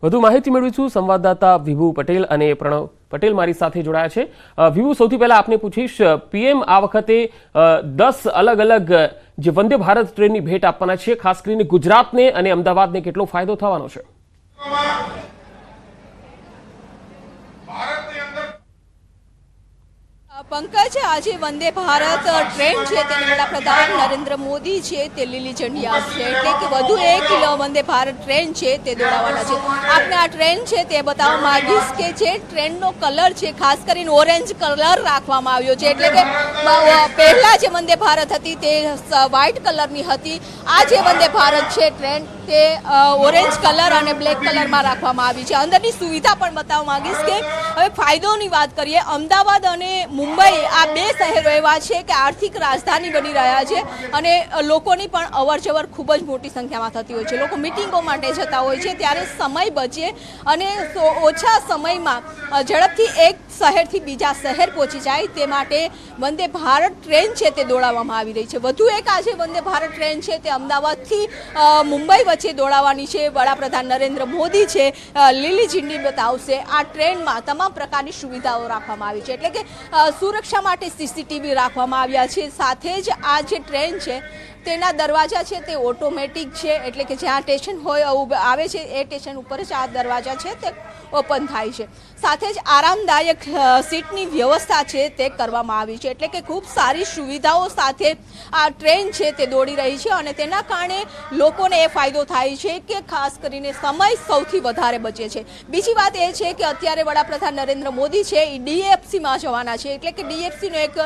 વધુ માહિતી મેળવીશું સંવાદદાતા વિભુ પટેલ અને પ્રણવ પટેલ મારી સાથે જોડાયા છે। વિભુ, સૌથી પહેલા આપને પૂછીશ, પીએમ આ વખતે 10 અલગ અલગ જે વંદે ભારત ટ્રેનની ભેટ આપવાના છે, ખાસ કરીને ગુજરાતને અને અમદાવાદને કેટલો ફાયદો થવાનો છે? पंकज, आज वंदे भारत ट्रेन है वडाप्रधान नरेन्द्र मोदी है लीली झंडी आपशे एटले के वधु एक वंदे भारत ट्रेन है दौड़ावाना है। आपने आ ट्रेन है ते बताववा मांगीश के जे ट्रेन नो कलर है खास करीने ऑरेंज कलर राखवामां आव्यो छे, एटले के पहला जे वंदे भारत हती ते व्हाइट कलर नी हती। आ जे वंदे भारत है ट्रेन ते ऑरेंज कलर और ब्लेक कलर में राखवामां आवी छे। अंदरनी सुविधा पण बताववा मांगीश के हवे फायदोनी वात करीए। अमदावाद अने मुंबई आ बे शहरो एवा छे के आर्थिक राजधानी बनी रह्या छे अने लोकोनी पण अवरजवर खूब ज मोटी संख्यामां थती होय छे। लोको मीटिंगो माटे जता होय छे त्यारे समय बचे अने ओछा समयमां झड़पथी एक शहेरथी बीजा शहेर पहोंची जाय ते माटे वंदे भारत ट्रेन छे ते दौड़ाववामां आवी रही छे। वधु एक आज वंदे भारत ट्रेन छे ते अमदावादथी मुंबई वच्चे दौड़ाववानी छे। वडाप्रधान नरेन्द्र मोदी छे લીલી ઝંડી બતાવશે। આ ટ્રેનમાં તમામ પ્રકારની સુવિધાઓ રાખવામાં આવી છે, એટલે કે સુરક્ષા માટે સીસીટીવી રાખવામાં આવ્યા છે। સાથે જ આ જે ટ્રેન છે તેના દરવાજા છે તે ઓટોમેટિક છે, એટલે કે જ્યાં સ્ટેશન હોય આવે છે એ સ્ટેશન ઉપર જ આ દરવાજા છે તે ઓપન થાય છે। સાથે જ આરામદાયક સીટની વ્યવસ્થા છે તે કરવામાં આવી છે, એટલે કે ખૂબ સારી સુવિધાઓ સાથે આ ટ્રેન છે તે દોડી રહી છે અને તેના કારણે લોકોને એ ફાયદો થાય છે કે ખાસ કરીને સમય સૌથી વધારે બચે છે। બીજી વાત એ છે કે અત્યારે વડાપ્રધાન નરેન્દ્ર મોદી છે એ ડીએફસીમાં જવાના છે, એટલે કે ડીએફસીનો એક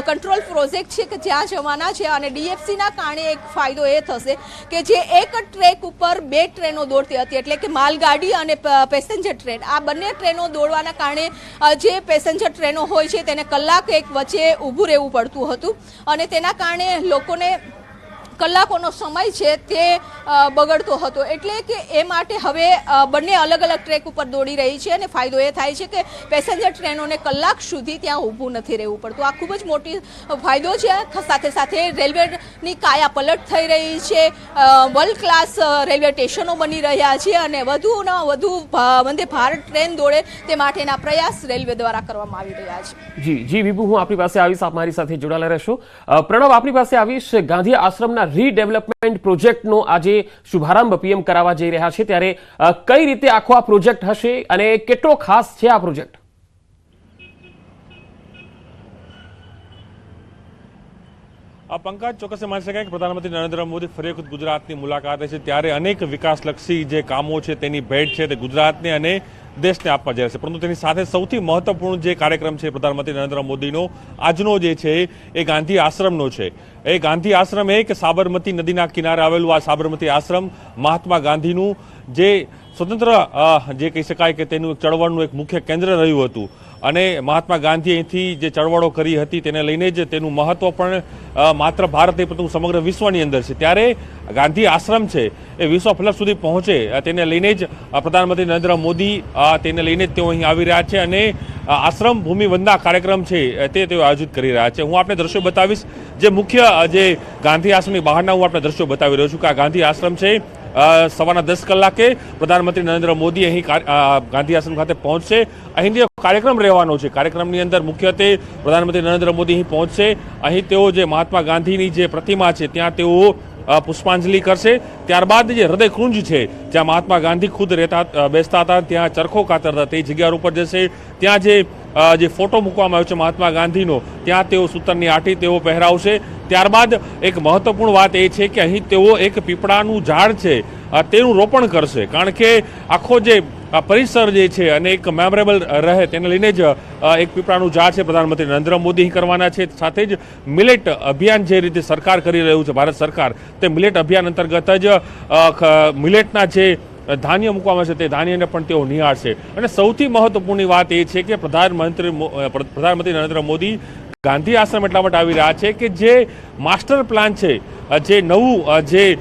કંટ્રોલ પ્રોજેક્ટ છે કે જ્યાં જવાના છે અને ડીએફસીના કારણે એક ફાયદો એ થશે કે જે એક ટ્રેક ઉપર બે ટ્રેનો દોડતી હતી, એટલે કે માલગાડી અને પેસેન્જર ટ્રેન, આ બંને ટ્રેનો દોડવાના કારણે જે પેસેન્જર ટ્રેનો હોય છે તેને કલાક એક વચ્ચે ઊભું રહેવું પડતું હતું અને તેના કારણે લોકોને કલાકોનો સમય છે તે બગડતો હતો। એટલે કે એ માટે હવે બંને અલગ અલગ ટ્રેક ઉપર દોડી રહી છે અને ફાયદો એ થાય છે કે પેસેન્જર ટ્રેનોને કલાક સુધી ત્યાં ઊભું નથી રહેવું પડતું। આ ખૂબ જ મોટી ફાયદો છે। સાથે સાથે રેલવેની કાયા પલટ થઈ રહી છે, વર્લ્ડ ક્લાસ રેલવે સ્ટેશનો બની રહ્યા છે અને વધુમાં વધુ વંદે ભારત ટ્રેન દોડે તે માટેના પ્રયાસ રેલવે દ્વારા કરવામાં આવી રહ્યા છે। જી વિભુ, હું આપની પાસે આવીશ, આપ મારી સાથે જોડાયેલા રહેશો। પ્રણવ, આપની પાસે આવીશ। ગાંધી આશ્રમના રીડેવલપમેન્ટ પ્રોજેક્ટનો આજે શુભારંભ પીએમ કરાવવા જઈ રહ્યા છે, ત્યારે કઈ રીતે આખો આ પ્રોજેક્ટ હશે અને કેટલો ખાસ છે આ પ્રોજેક્ટ? પંકજ, ચોક્કસ માની શકાય કે પ્રધાનમંત્રી નરેન્દ્ર મોદી ફરી વખત ગુજરાતની મુલાકાતે છે ત્યારે અનેક વિકાસલક્ષી જે કામો છે તેની ભેટ છે તે ગુજરાતને અને દેશને આપવા જઈ રહ્યા છે, પરંતુ તેની સાથે સૌથી મહત્વપૂર્ણ જે કાર્યક્રમ છે પ્રધાનમંત્રી નરેન્દ્ર મોદીનો આજનો જે છે એ ગાંધી આશ્રમનો છે। એ ગાંધી આશ્રમ એ કે સાબરમતી નદીના કિનારે આવેલું આ સાબરમતી આશ્રમ મહાત્મા ગાંધીનું જે સ્વતંત્ર જે કહી શકાય કે તેનું ચળવળનું એક મુખ્ય કેન્દ્ર રહ્યું હતું અને મહાત્મા ગાંધી અહીંથી જે ચળવળો કરી હતી તેને લઈને જ તેનું મહત્વ પણ માત્ર ભારત નહીં પરંતુ સમગ્ર વિશ્વની અંદર છે। ત્યારે ગાંધી આશ્રમ છે એ વિશ્વ ફલક સુધી પહોંચે તેને લઈને જ પ્રધાનમંત્રી નરેન્દ્ર મોદી તેને લઈને જ તેઓ અહીં આવી રહ્યા છે અને આશ્રમ ભૂમિ વંદના કાર્યક્રમ છે તે તેઓ આયોજિત કરી રહ્યા છે। હું આપણે દ્રશ્યો બતાવીશ, જે મુખ્ય જે ગાંધી આશ્રમની બહારના હું આપણે દ્રશ્યો બતાવી રહ્યો છું કે આ ગાંધી આશ્રમ છે સવારના 10 કલાકે પ્રધાનમંત્રી નરેન્દ્ર મોદી અહીં ગાંધી આશ્રમ ખાતે પહોંચશે। અહીં જે કાર્યક્રમ રહેવાનો છે, કાર્યક્રમની અંદર મુખ્યત્વે પ્રધાનમંત્રી નરેન્દ્ર મોદી અહીં પહોંચશે। અહીં તેઓ જે મહાત્મા ગાંધીની જે પ્રતિમા છે ત્યાં તેઓ પુષ્પાંજલિ કરશે। ત્યારબાદ જે હૃદયકુંજ છે જ્યાં મહાત્મા ગાંધી ખુદ બેસતા હતા ત્યાં ચરખો કાતરતા તે જગ્યા ઉપર જશે। ત્યાં જે ફોટો મૂકવામાં આવ્યો છે મહાત્મા ગાંધીનો ત્યાં તેઓ સૂતરની આંટી તેઓ પહેરાવશે। ત્યારબાદ એક મહત્વપૂર્ણ વાત એ છે કે અહીં તેઓ એક પીપળાનું ઝાડ છે તેનું રોપણ કરશે, કારણ કે આખો જે પરિસર જે છે અને એક મેમોરેબલ રહે તેને લઈને જ એક પીપળાનું ઝાડ છે પ્રધાનમંત્રી નરેન્દ્ર મોદી અહીં કરવાના છે। સાથે જ મિલેટ અભિયાન જે રીતે સરકાર કરી રહ્યું છે ભારત સરકાર, તે મિલેટ અભિયાન અંતર્ગત જ મિલેટના જે ધાન્ય મૂકવામાં છે તે ધાન્યને પણ તેઓ નિહાળશે। અને સૌથી મહત્વપૂર્ણ વાત એ છે કે પ્રધાનમંત્રી નરેન્દ્ર મોદી ગાંધી આશ્રમ એટલા માટે આવી રહ્યા છે કે જે માસ્ટર પ્લાન છે, જે નવું જે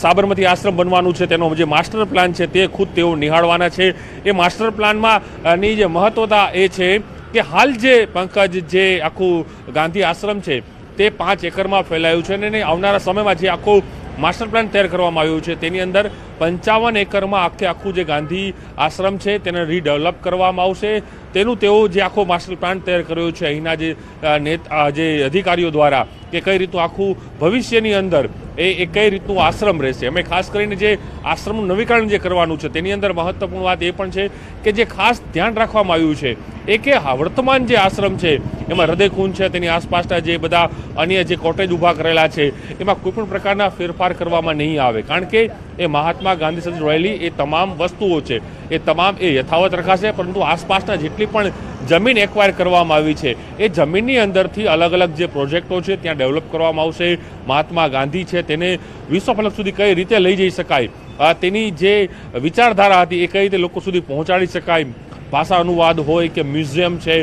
સાબરમતી આશ્રમ બનવાનું છે તેનો જે માસ્ટર પ્લાન છે તે ખુદ તેઓ નિહાળવાના છે। એ માસ્ટર પ્લાનમાં ની જે મહત્વતા એ છે કે હાલ જે પંકજ જે આખું ગાંધી આશ્રમ છે તે 5 એકરમાં ફેલાયું છે અને આવનારા સમયમાં જે આખું માસ્ટર પ્લાન તૈયાર કરવામાં આવ્યું છે તેની અંદર 55 એકરમાં આખું જે ગાંધી આશ્રમ છે તેને રીડેવલપ કરવામાં આવશે. તેનું તેઓ જે આખો માસ્ટર પ્લાન તૈયાર કર્યો છે અહીંના જે અધિકારીઓ દ્વારા કે કઈ રીતનું આખું ભવિષ્યની અંદર એ કઈ રીતનું આશ્રમ રહેશે. અમે ખાસ કરીને જે આશ્રમનું નવીકરણ જે કરવાનું છે તેની અંદર મહત્વપૂર્ણ વાત એ પણ છે કે જે ખાસ ધ્યાન રાખવામાં આવ્યું છે એ કે વર્તમાન જે આશ્રમ છે એમાં હૃદયકુંજ છે, તેની આસપાસના જે બધા અન્ય જે કોટેજ ઊભા કરેલા છે એમાં કોઈ પણ પ્રકારના ફેરફાર કરવામાં નહીં આવે, કારણ કે એ મહાત્મા ગાંધી સાથે જોડાયેલી એ તમામ વસ્તુઓ છે એ તમામ એ યથાવત રખાશે. પરંતુ આસપાસના જેટલી પણ જમીન એક્વાયર કરવામાં આવી છે એ જમીનની અંદરથી અલગ અલગ જે પ્રોજેક્ટો છે ત્યાં ડેવલપ કરવામાં આવશે. મહાત્મા ગાંધી છે તેને વિશ્વ ફલક સુધી કઈ રીતે લઈ જઈ શકાય, તેની જે વિચારધારા હતી એ કઈ રીતે લોકો સુધી પહોંચાડી શકાય, ભાષા અનુવાદ હોય કે મ્યુઝિયમ છે,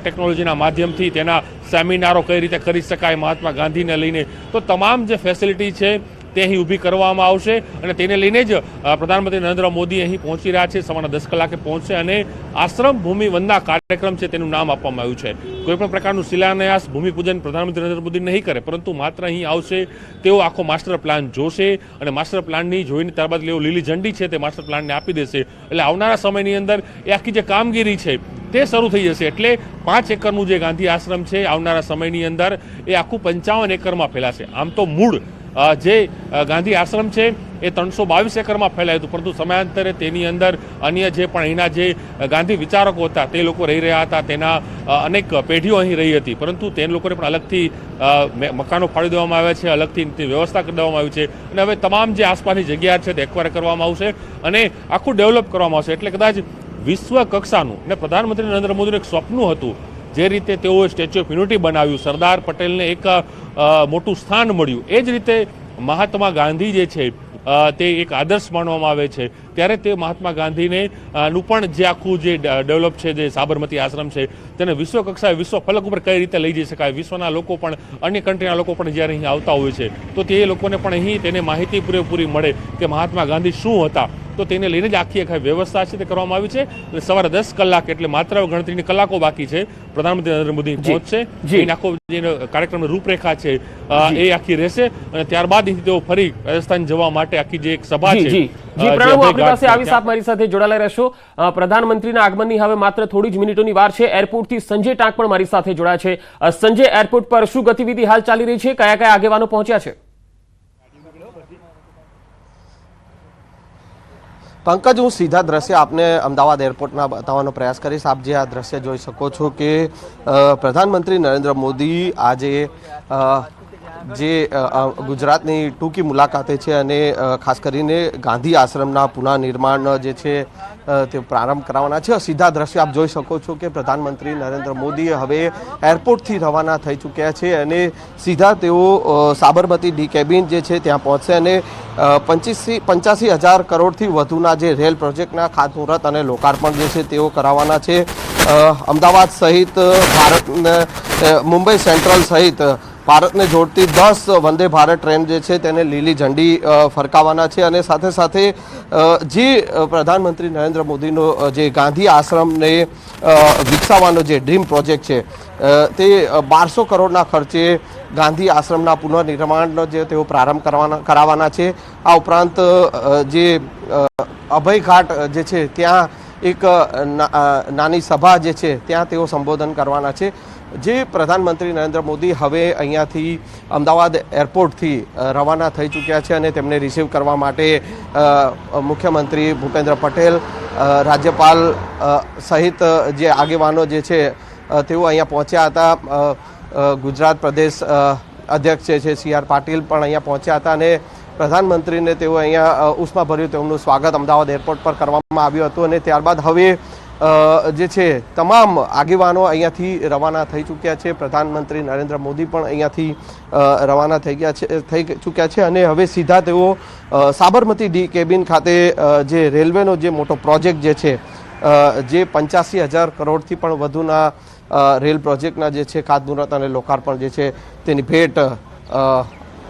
ટેકનોલોજીના માધ્યમથી તેના સેમિનારો કઈ રીતે કરી શકાય મહાત્મા ગાંધીને લઈને, તો તમામ જે ફેસિલિટી છે તે અહીં ઊભી કરવામાં આવશે. અને તેને લઈને જ પ્રધાનમંત્રી નરેન્દ્ર મોદી અહીં પહોંચી રહ્યા છે. સવારના 10 કલાકે પહોંચશે અને આશ્રમ ભૂમિ વંદના કાર્યક્રમ છે તેનું નામ આપવામાં આવ્યું છે. કોઈ પણ પ્રકારનું શિલાન્યાસ ભૂમિપૂજન પ્રધાનમંત્રી નરેન્દ્ર મોદી નહીં કરે, પરંતુ માત્ર અહીં આવશે, તેઓ આખો માસ્ટર પ્લાન જોશે અને માસ્ટર પ્લાનની જોઈને ત્યારબાદ લેવો લીલી ઝંડી છે તે માસ્ટર પ્લાનને આપી દેશે. એટલે આવનારા સમયની અંદર એ આખી જે કામગીરી છે તે શરૂ થઈ જશે. એટલે 5 એકરનું જે ગાંધી આશ્રમ છે આવનારા સમયની અંદર એ આખું 55 એકરમાં ફેલાશે. આમ તો મૂળ જે ગાંધી આશ્રમ છે એ 322 એકરમાં ફેલાયું હતું, પરંતુ સમયાંતરે તેની અંદર અન્ય જે પણ અહીંના જે ગાંધી વિચારકો હતા તે લોકો રહી રહ્યા હતા, તેના અનેક પેઢીઓ અહીં રહી હતી, પરંતુ તે લોકોને પણ અલગથી મકાનો ફાળી દેવામાં આવ્યા છે, અલગથી વ્યવસ્થા કરી દેવામાં આવી છે. અને હવે તમામ જે આસપાસની જગ્યા છે તે એક્વાયર કરવામાં આવશે અને આખું ડેવલપ કરવામાં આવશે. એટલે કદાચ વિશ્વ કક્ષાનું અને પ્રધાનમંત્રી નરેન્દ્ર મોદીનું એક સ્વપ્ન હતું, જે રીતે તેઓએ સ્ટેચ્યુ ઓફ યુનિટી બનાવ્યું, સરદાર પટેલને એક મોટું સ્થાન મળ્યું, એ જ રીતે મહાત્મા ગાંધી જે છે તે એક આદર્શ માનવામાં આવે છે. ત્યારે તે મહાત્મા ગાંધીને નું પણ જે આખું જે ડેવલપ છે, જે સાબરમતી આશ્રમ છે, તેને વિશ્વ કક્ષાએ વિશ્વ ફલક ઉપર કઈ રીતે લઈ જઈ શકાય, વિશ્વના લોકો પણ અન્ય કન્ટ્રીના લોકો પણ જ્યારે અહીં આવતા હોય છે તો તે લોકોને પણ અહીં તેને માહિતી પૂરેપૂરી મળે કે મહાત્મા ગાંધી શું હતા. તો તેને લઈને જ આખી વ્યવસ્થા છે તે કરવામાં આવી છે. એટલે સવારે 10 કલાક એટલે માત્ર ગણતરીની કલાકો બાકી છે, પ્રધાનમંત્રી નરેન્દ્ર મોદી પહોંચશે. આખો જે કાર્યક્રમની રૂપરેખા છે એ આખી રહેશે અને ત્યારબાદ તેઓ ફરી રાજસ્થાન જવા માટે આખી જે એક સભા છે. જી પ્રણવ, આપણી પાસે આવી સાહેબ મારી સાથે જોડાયેલા રહેશો. પ્રધાનમંત્રીના આગમનની હવે માત્ર થોડી જ મિનિટોની વાર છે. એરપોર્ટથી સંજય ટાંક પણ મારી સાથે જોડાયા છે. સંજય, એરપોર્ટ પર શું ગતિવિધિ હાલ ચાલી રહી છે? કયા કયા આગેવાનો પહોંચ્યા છે? પંકજ, હું સીધા દ્રશ્ય આપને અમદાવાદ એરપોર્ટના બતાવવાનો પ્રયાસ કરીશ. આપ જે આ દ્રશ્ય જોઈ શકો છો કે પ્રધાનમંત્રી નરેન્દ્ર મોદી આજે જે ગુજરાતની ટૂંકી મુલાકાતે છે અને ખાસ કરીને ગાંધી આશ્રમના પુનઃનિર્માણ જે છે તે પ્રારંભ કરાવવાના છે. સીધા દ્રશ્ય આપ જોઈ શકો છો કે પ્રધાનમંત્રી નરેન્દ્ર મોદી હવે એરપોર્ટથી રવાના થઈ ચૂક્યા છે અને સીધા તેઓ સાબરમતી ડી કેબિન જે છે ત્યાં પહોંચશે અને 85,000 કરોડથી વધુના જે રેલ પ્રોજેક્ટના ખાતમુહૂર્ત અને લોકાર્પણ જે છે તેઓ કરાવવાના છે. અમદાવાદ સહિત મુંબઈ સેન્ટ્રલ સહિત ભારતને જોડતી 10 વંદે ભારત ટ્રેન જે છે તેને લીલી ઝંડી ફરકાવવાના છે અને સાથે સાથે જે પ્રધાનમંત્રી નરેન્દ્ર મોદીનો જે ગાંધી આશ્રમને વિકસાવવાનો જે ડ્રીમ પ્રોજેક્ટ છે તે 1200 કરોડના ખર્ચે ગાંધી આશ્રમના પુનઃનિર્માણનો જે તેઓ પ્રારંભ કરાવવાના છે. આ ઉપરાંત જે અભયઘાટ જે છે ત્યાં એક નાની સભા જે છે ત્યાં તેઓ સંબોધન કરવાના છે. જે પ્રધાનમંત્રી નરેન્દ્ર મોદી હવે અહીંયાથી અમદાવાદ એરપોર્ટથી રવાના થઈ ચૂક્યા છે અને તેમને રિસીવ કરવા માટે મુખ્યમંત્રી ભૂપેન્દ્ર પટેલ, રાજ્યપાલ સહિત જે આગેવાનો જે છે તેઓ અહીંયા પહોંચ્યા હતા. ગુજરાત પ્રદેશ અધ્યક્ષ જે છે CR પાટીલ પણ અહીંયા પહોંચ્યા હતા અને પ્રધાનમંત્રીને તેઓ અહીંયા ઉષ્માભર્યું તેમનું સ્વાગત અમદાવાદ એરપોર્ટ પર કરવામાં આવ્યું હતું. અને ત્યારબાદ હવે જે છે તમામ આગેવાનો અહીંયાથી રવાના થઈ ચૂક્યા છે. પ્રધાનમંત્રી નરેન્દ્ર મોદી પણ અહીંયાથી રવાના થઈ ચૂક્યા છે અને હવે સીધા તેઓ સાબરમતી ડી કેબિન ખાતે જે રેલવેનો જે મોટો પ્રોજેક્ટ જે છે જે 85,000 કરોડથી પણ વધુના રેલ પ્રોજેક્ટના જે છે ખાતમુહૂર્ત અને લોકાર્પણ જે છે તેની ભેટ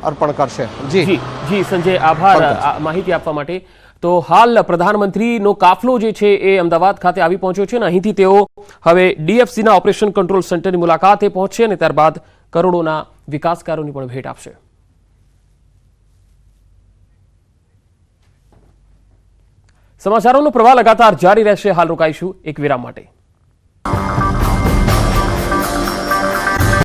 અર્પણ કરશે. જી સંજય, આભાર માહિતી આપવા માટે. તો હાલ પ્રધાનમંત્રીનો કાફલો જે છે એ અમદાવાદ ખાતે આવી પહોંચ્યો છે અને અહીંથી તેઓ હવે DFCના ઓપરેશન કંટ્રોલ સેન્ટરની મુલાકાતે પહોંચશે અને ત્યારબાદ કરોડોના વિકાસ કાર્યોની પણ ભેટ આપશે. સમાચારોનો પ્રવાહ લગાતાર જારી રહેશે. હાલ રોકાઈશું એક વિરામ માટે.